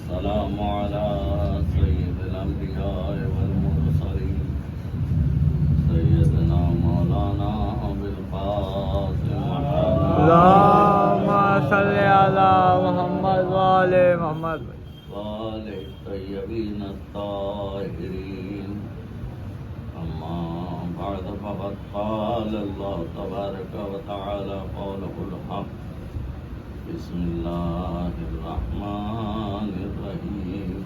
والسلام على سيد الأنبياء والمرسلين سيدنا مولانا أبي القاسم اللهم صل على محمد وآل محمد وآل الطيبين الطاهرين. أما بعد فقد قال الله تبارك وتعالى قوله الحق. بسم الله الرحمن الرحيم.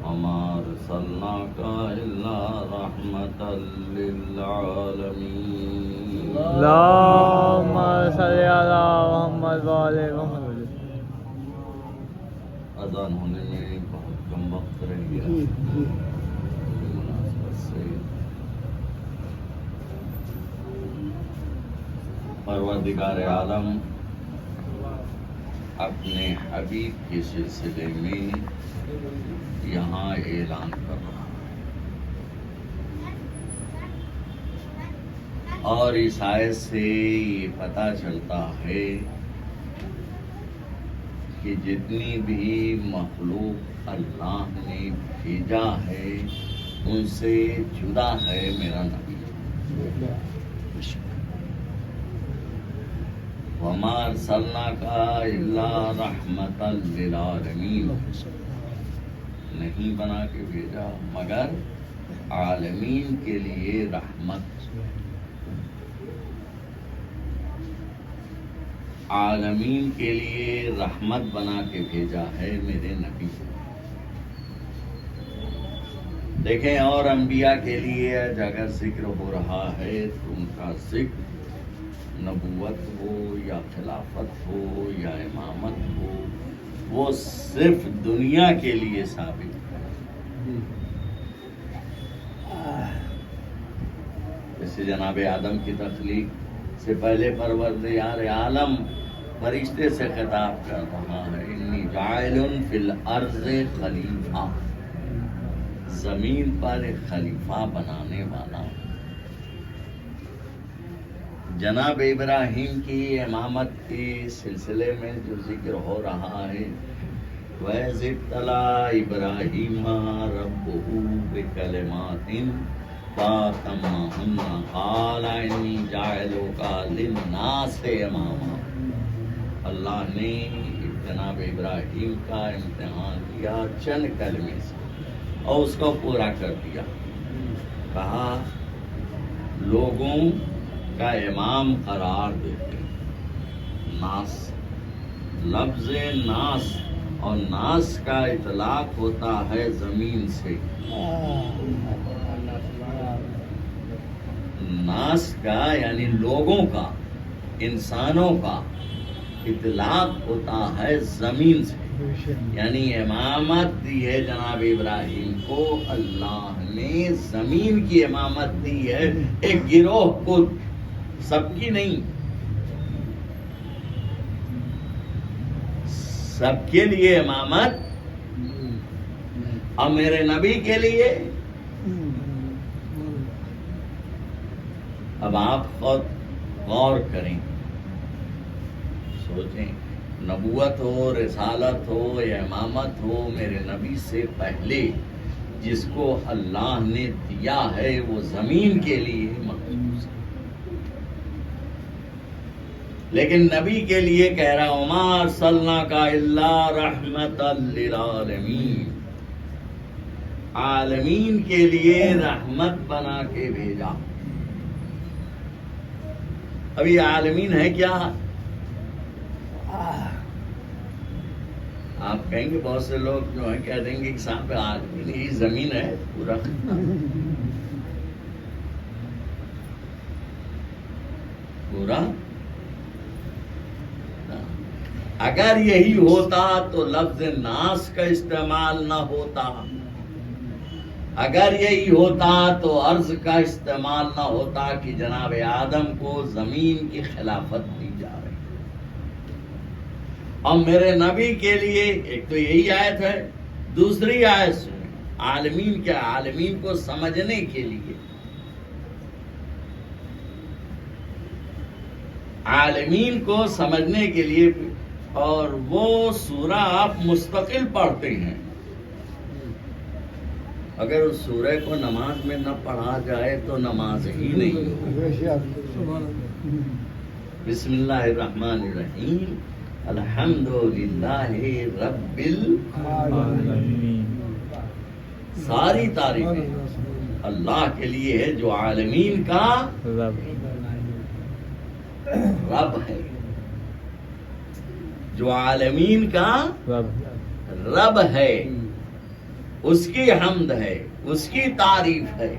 وما أرسلناك إلا رحمة للعالمين. اللهم صل على محمد وآل محمد. اذان ہونے میں بہت کم وقت رہ گیا مناسبت سے پروردگار عالم اپنے حبیب کے سلسلے میں یہاں اعلان کر رہا ہے، اور اس آیت سے یہ پتہ چلتا ہے کہ جتنی بھی مخلوق اللہ نے بھیجا ہے ان سے جدا ہے میرا نبی. وَمَا أَرْسَلْنَاكَ إِلَّا رَحْمَةً لِلْعَالَمِينَ، نہیں بنا کے بھیجا مگر عالمین کے لیے رحمت. عالمین کے لیے رحمت بنا کے بھیجا ہے میرے نبی. دیکھیں اور انبیاء کے لیے اگر ذکر ہو رہا ہے تو ان کا ذکر نبوت ہو یا خلافت ہو یا امامت ہو وہ صرف دنیا کے لیے ثابت ہے. جیسے جناب آدم کی تخلیق سے پہلے پروردگار عالم فرشتے سے خطاب کر رہا ہے، انی جاعل فی الارض خلیفہ، زمین پر ایک خلیفہ بنانے والا. جناب ابراہیم کی امامت کے سلسلے میں جو ذکر ہو رہا ہے، وَإِذِ ابْتَلَىٰ إِبْرَاهِيمَ رَبُّهُ بِكَلِمَاتٍ فَأَتَمَّهُنَّ قَالَ إِنِّي جَاعِلُكَ لِلنَّاسِ إِمَامًا. اللہ نے جناب ابراہیم کا امتحان کیا چند کلمے سے اور اس کو پورا کر دیا. کہا لوگوں کا امام قرار دیتے. ناس، لفظ ناس اور ناس کا اطلاق ہوتا ہے زمین سے. ناس کا یعنی لوگوں کا، انسانوں کا اطلاق ہوتا ہے زمین سے. یعنی امامت دی ہے جناب ابراہیم کو اللہ نے، زمین کی امامت دی ہے، ایک گروہ کو، سب کی نہیں. سب کے لیے امامت اور میرے نبی کے لیے. اب آپ خود غور کریں، سوچیں، نبوت ہو، رسالت ہو یا امامت ہو میرے نبی سے پہلے جس کو اللہ نے دیا ہے وہ زمین کے لیے مخصوص ہے، لیکن نبی کے لیے کہہ رہا ہوں وَمَا أَرْسَلْنَاكَ إِلَّا رَحْمَةً لِلْعَالَمِينَ، عالمین کے لیے رحمت بنا کے بھیجا. ابھی عالمین ہے کیا؟ آپ کہیں گے بہت سے لوگ جو ہیں کہہ دیں گے کہ صاحب عالمین یہ زمین ہے پورا. پورا اگر یہی ہوتا تو لفظ ناس کا استعمال نہ ہوتا، اگر یہی ہوتا تو عرض کا استعمال نہ ہوتا کہ جناب آدم کو زمین کی خلافت دی جا رہی. اور میرے نبی کے لیے ایک تو یہی آیت ہے، دوسری آیت سنیں، عالمین کیا؟ عالمین کو سمجھنے کے لیے، عالمین کو سمجھنے کے لیے اور وہ سورہ آپ مستقل پڑھتے ہیں. اگر اس سورہ کو نماز میں نہ پڑھا جائے تو نماز ہی نہیں ہوگی. بسم اللہ الرحمن الرحیم. الحمدللہ رب ساری تعریفیں اللہ کے لیے ہے جو عالمین کا رب ہے، جو عالمین کا رب ہے. اس کی حمد ہے، اس کی تعریف ہے.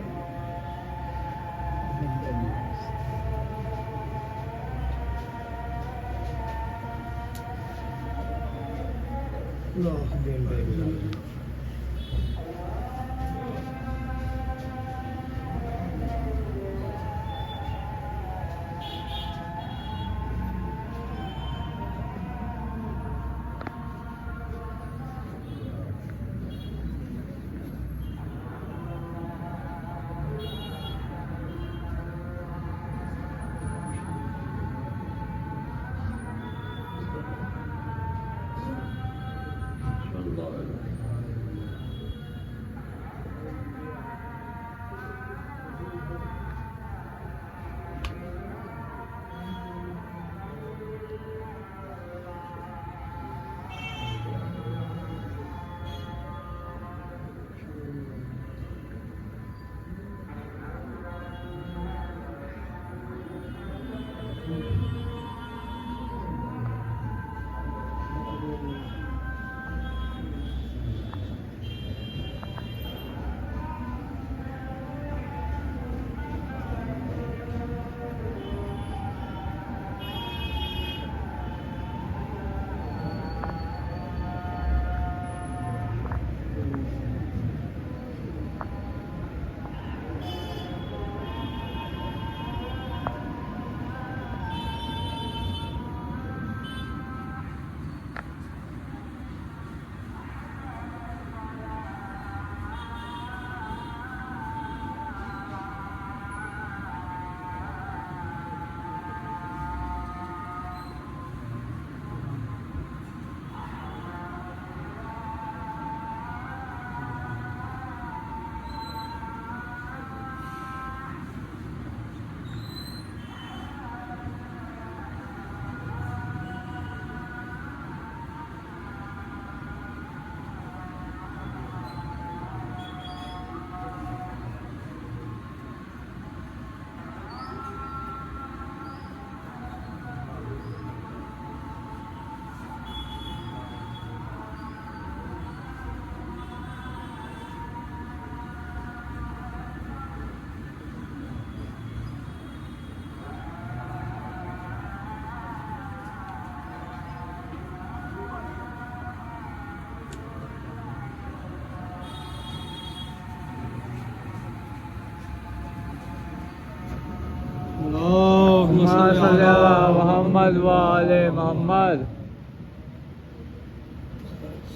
صلی اللہ محمد وآل محمد.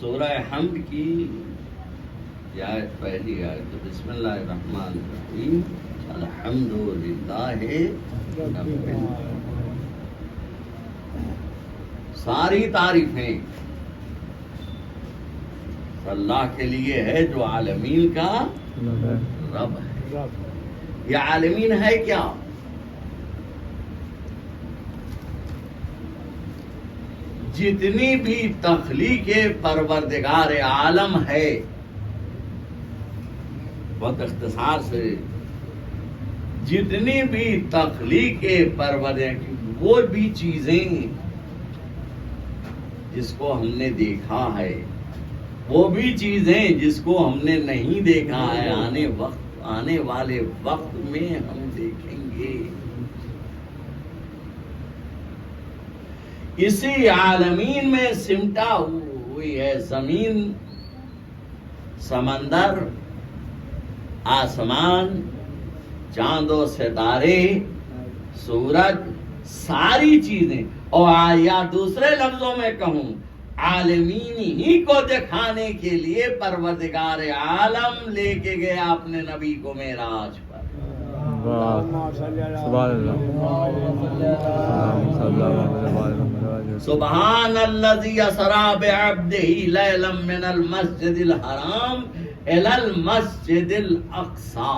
سورہ حمد کی یہ آیت پہلی آیت. بسم اللہ الرحمن الرحیم. الحمدللہ رب العالمین. ساری تعریفیں اللہ کے لیے ہے جو عالمین کا رب ہے. یہ عالمین ہے کیا؟ جتنی بھی تخلیق پروردگار عالم ہے، بہت اختصار سے، جتنی بھی تخلیق پروردگار، وہ بھی چیزیں جس کو ہم نے دیکھا ہے، وہ بھی چیزیں جس کو ہم نے نہیں دیکھا ہے، آنے والے وقت میں ہم دیکھیں گے. اسی عالمین میں سمٹا ہوئی ہے زمین، سمندر، آسمان، چاند و ستارے، سورج، ساری چیزیں. اور یا دوسرے لفظوں میں کہوں، عالمین ہی کو دکھانے کے لیے پروردگار عالم لے کے گیا اپنے نبی کو معراج پر. سبحان اللہ سبحان الذی اسری بعبدہ لیلا من المسجد الحرام الی المسجد الاقصی.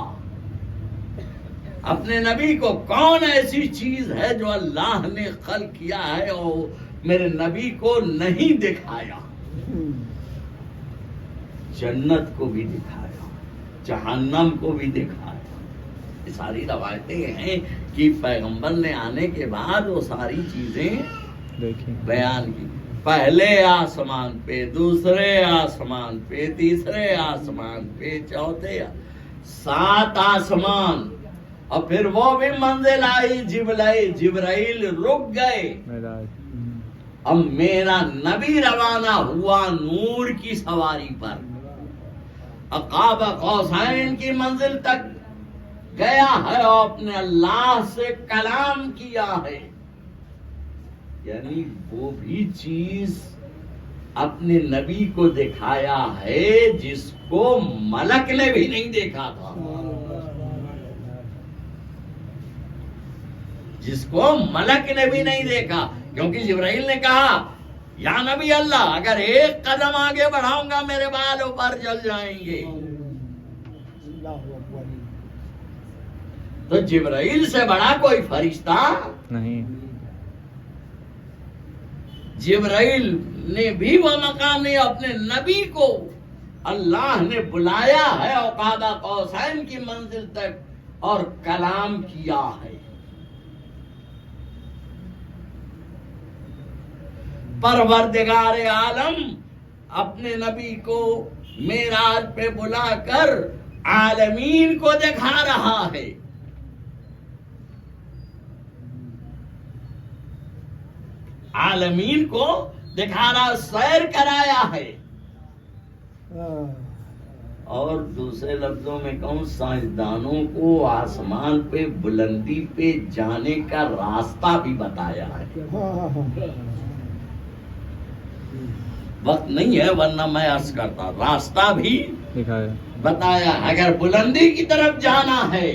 اپنے نبی کو کون ایسی چیز ہے جو اللہ نے خلق کیا ہے اور میرے نبی کو نہیں دکھایا؟ جنت کو بھی دکھایا، جہنم کو بھی دکھایا. یہ ساری روایتیں ہیں کہ پیغمبر نے آنے کے بعد وہ ساری چیزیں بیان کی. پہلے آسمان پہ، دوسرے آسمان پہ، تیسرے آسمان پہ، چوتھے 7 آسمان، اور پھر وہ بھی منزل آئی جبرائیل رک گئے. اب میرا نبی روانہ ہوا نور کی سواری پر، قاب قوسین کی منزل تک گیا ہے اور اپنے اللہ سے کلام کیا ہے. یعنی وہ بھی چیز اپنے نبی کو دکھایا ہے جس کو ملک نے بھی نہیں دیکھا تھا، جس کو ملک نے بھی نہیں دیکھا. کیونکہ جبرائیل نے کہا یا نبی اللہ اگر ایک قدم آگے بڑھاؤں گا میرے بال اوپر جل جائیں گے. تو جبرائیل سے بڑا کوئی فرشتہ نہیں. جبرائیل نے بھی وہ مقام نہیں. اپنے نبی کو اللہ نے بلایا ہے اور قاب قوسین کی منزل تک اور کلام کیا ہے. پروردگار عالم اپنے نبی کو معراج پہ بلا کر عالمین کو دکھا رہا ہے. عالمین کو دکھا رہا، سیر کرایا ہے. اور دوسرے لفظوں میں کہوں، سائنسدانوں کو آسمان پہ بلندی پہ جانے کا راستہ بھی بتایا ہے. وقت نہیں ہے ورنہ میں عرض کرتا، راستہ بھی بتایا. اگر بلندی کی طرف جانا ہے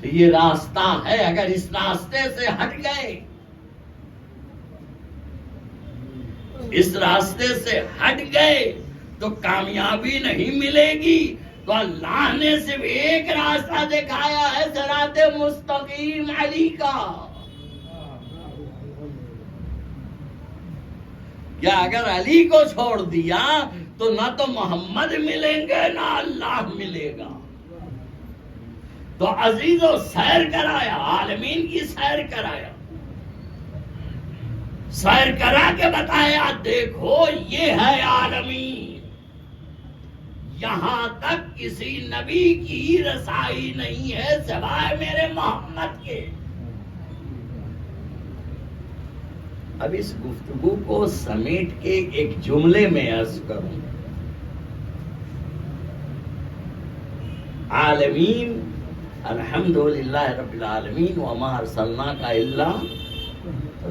تو یہ راستہ ہے. اگر اس راستے سے ہٹ گئے، اس راستے سے ہٹ گئے تو کامیابی نہیں ملے گی. تو اللہ نے صرف ایک راستہ دکھایا ہے، صراط مستقیم علی کا. کیا اگر علی کو چھوڑ دیا تو نہ تو محمد ملیں گے نہ اللہ ملے گا. تو عزیزو سیر کرایا، عالمین کی سیر کرایا، سیر کرا کے بتایا دیکھو یہ ہے عالمین، یہاں تک کسی نبی کی رسائی نہیں ہے سوائے میرے محمد کے. اب اس گفتگو کو سمیٹ کے ایک جملے میں عرض کروں. عالمین الحمدللہ رب العالمین وما ارسلناک الا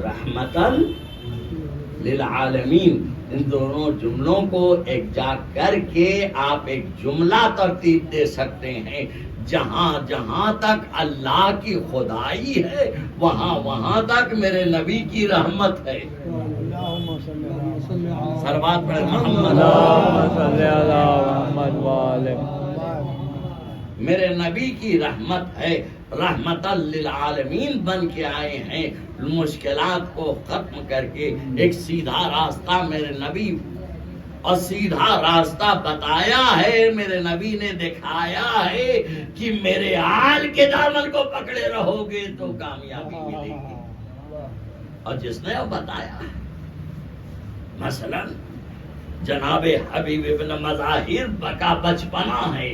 رحمتا للعالمین. ان دونوں جملوں کو ایک جا کر کے آپ ایک جملہ ترتیب دے سکتے ہیں. جہاں جہاں تک اللہ کی خدائی ہے وہاں وہاں تک میرے نبی کی رحمت ہے. سروات پڑھیں محمد میرے نبی کی رحمت ہے. رحمت للعالمین بن کے آئے ہیں. مشکلات کو ختم کر کے ایک سیدھا راستہ میرے نبی اور سیدھا راستہ بتایا ہے. میرے نبی نے دکھایا ہے کہ میرے آل کے دامن کو پکڑے رہو گے تو کامیابی ملے گی. اور جس نے وہ بتایا مثلا جناب حبیب ابن مظاہر کا بچپنا ہے.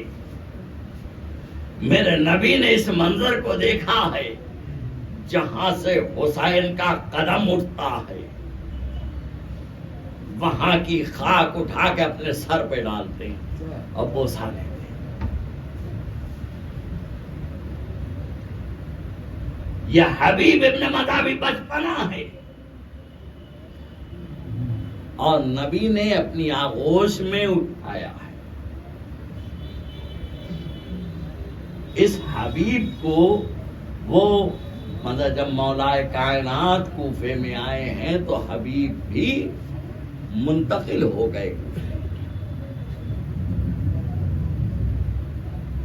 میرے نبی نے اس منظر کو دیکھا ہے جہاں سے حسین کا قدم اٹھتا ہے، وہاں کی خاک اٹھا کے اپنے سر پہ ڈالتے ہیں اور بوسا لیتے ہیں. یہ حبیب ابن مظاہر بچپنا ہے. اور نبی نے اپنی آغوش میں اٹھایا ہے. اس حبیب کو وہ مطلب جب مولا کائنات کوفے میں آئے ہیں تو حبیب بھی منتقل ہو گئے.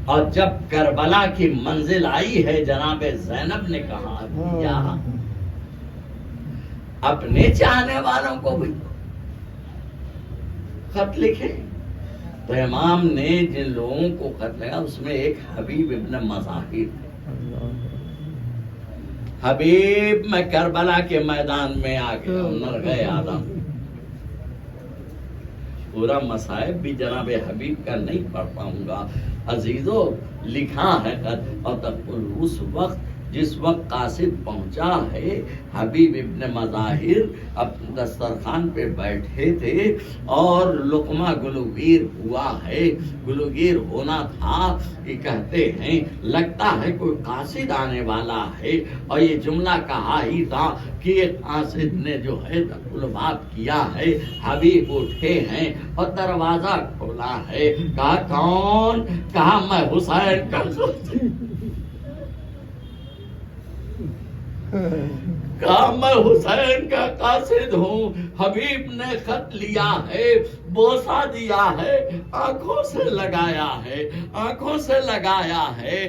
اور جب کربلا کی منزل آئی ہے جناب زینب نے کہا یا اپنے چاہنے والوں کو بھی خط لکھے. تو امام نے جن لوگوں کو خط لگا اس میں ایک حبیب ابن مظاہر. حبیب میں کربلا کے میدان میں آ گیا نرغہ آدم. پورا مصائب بھی جناب حبیب کا نہیں پڑھ پاؤں گا عزیزو. لکھا ہے خط اور اس وقت جس وقت قاصد پہنچا ہے حبیب ابن مظاہر اپنے دسترخوان پہ بیٹھے تھے اور لقمہ گلوگیر ہوا ہے. گلوگیر ہونا تھا کہ کہتے ہیں لگتا ہے کوئی قاصد آنے والا ہے اور یہ جملہ کہا ہی تھا کہ قاصد نے جو ہے طلبات کیا ہے. حبیب اٹھے ہیں اور دروازہ کھولا ہے. کہا کون؟ کہا میں حسین کا کہا میں حسین کا قاصد ہوں. حبیب نے خط لیا ہے بوسہ دیا ہے آنکھوں سے لگایا ہے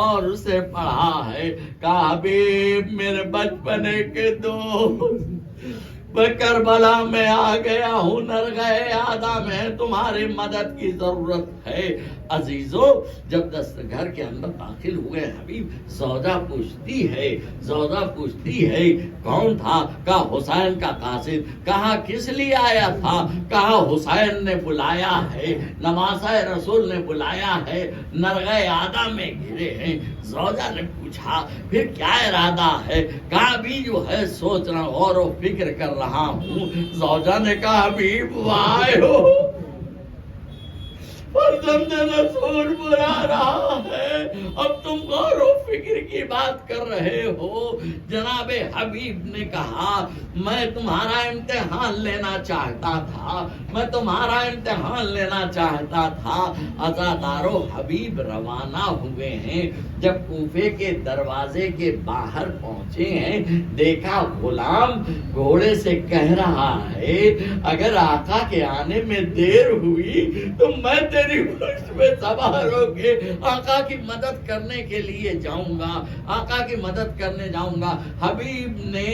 اور اسے پڑھا ہے. کہا حبیب میرے بچپنے کے دوست میں کربلا میں آ گیا ہوں. نرغہ آدم ہے تمہاری مدد کی ضرورت ہے. عزیزو جب گھر کے اندر داخل ہوئے حبیب زوجہ پوچھتی ہے کون تھا؟ کہا حسین کا قاصد. کہا کس لیے آیا تھا؟ کہا حسین نے بلایا ہے نواسہ رسول نے بلایا ہے نرغہ آدم میں گرے ہیں. زوجہ نے پوچھا پھر کیا ارادہ ہے؟ کہا بھی جو ہے سوچ رہا ہوں غور و فکر کر رہا ہوں. زوجہ نے کہا حبیب وائے ہو فرزند رسول بلا رہا ہے اب تم غور و فکر کی بات کر رہے ہو. جناب حبیب نے کہا میں تمہارا امتحان لینا چاہتا تھا. عزادارو حبیب روانہ ہوئے ہیں. جب کوفے کے دروازے کے باہر پہنچے ہیں دیکھا غلام گھوڑے سے کہہ رہا ہے اگر آقا کے آنے میں دیر ہوئی تو میں تیری پشت میں سوار ہو کے آقا کی مدد کرنے کے لیے جاؤں گا. حبیب نے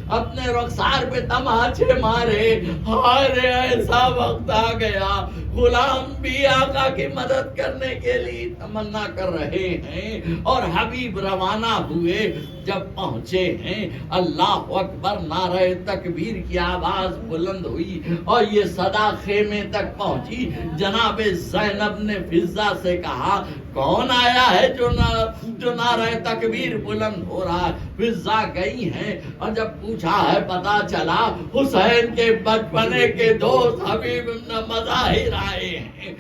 اپنے رخسار پہ تماچے مارے. ہائے ایسا وقت آ گیا غلام بھی آقا کی مدد کرنے کے لیے تمنا کر رہے ہیں اور حبیب روانہ ہوئے. جب پہنچے ہیں اللہ اکبر نعرہ تکبیر کی آواز بلند ہوئی اور یہ صدا خیمے تک پہنچی. جناب زینب نے فضہ سے کہا کون آیا ہے جو نعرہ تکبیر بلند ہو رہا ہے؟ فضہ گئی ہیں اور جب پوچھا ہے پتا چلا حسین کے بچپنے کے دوست حبیب ابن مظاہر آئے ہیں.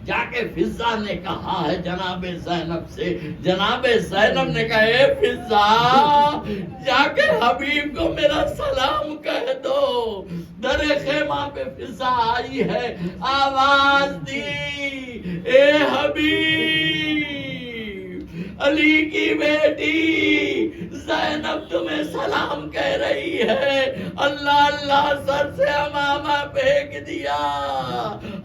جا کے فضہ نے کہا ہے جناب زینب سے. جناب زینب نے کہا اے فضہ جا کے حبیب کو میرا سلام کہہ دو. در خیمہ پہ فضہ آئی ہے آواز دی اے حبیب علی کی بیٹی زینب تمہیں سلام کہہ رہی ہے. اللہ سر سے امامہ پھینک دیا.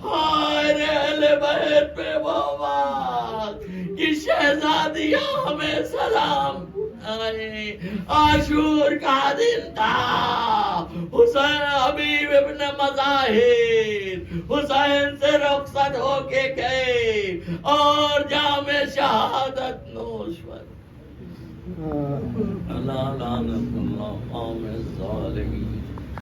ہائے اہل بیت پہ وہ بات کہ شہزادیاں ہمیں سلام. عاشور کا دن تھا. حسین حبیب ابن مظاہر حسین سے رخصت ہو کے گئے اور جام شہادت نوش پر. اللہ لعنت اللہ قوم الظالمین.